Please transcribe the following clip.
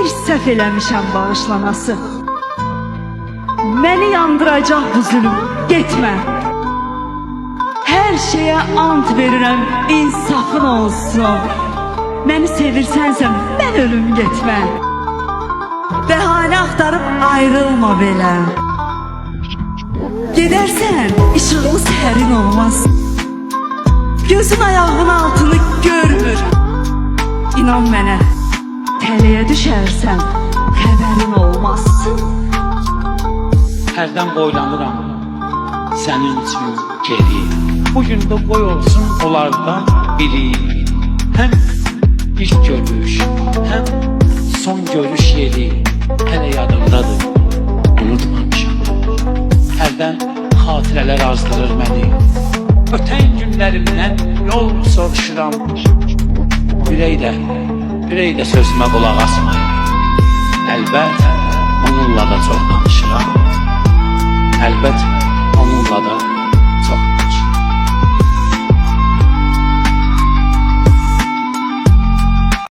Bir səhv eləmişəm bağışlanası. Məni yandıracaq bu zülüm, getmə. Hər şeyə ant verirəm, insafın olsun. Məni sevirsənsə mən ölüm, getmə. Bəhanə axtarıb ayrılma belə. Gedərsən işığımız sərin olmaz. Gözün ayağın altını görmür. İnan mənə, tələyə düşərsən xəbərin olmaz. Hərdən boylanıram sənin üçün geri. Bugün də qoy olsun onlardan biri. Həm ilk görüş, həm son görüş yeri hələ yadımdadır, unutmamışam. Hərdən xatirələr azdırır məni. Ötən günlərimdən yol soruşuram. Ürək də sözümə qulaq asmayın. Əlbət, onunla da çox danışıram. Əlbət,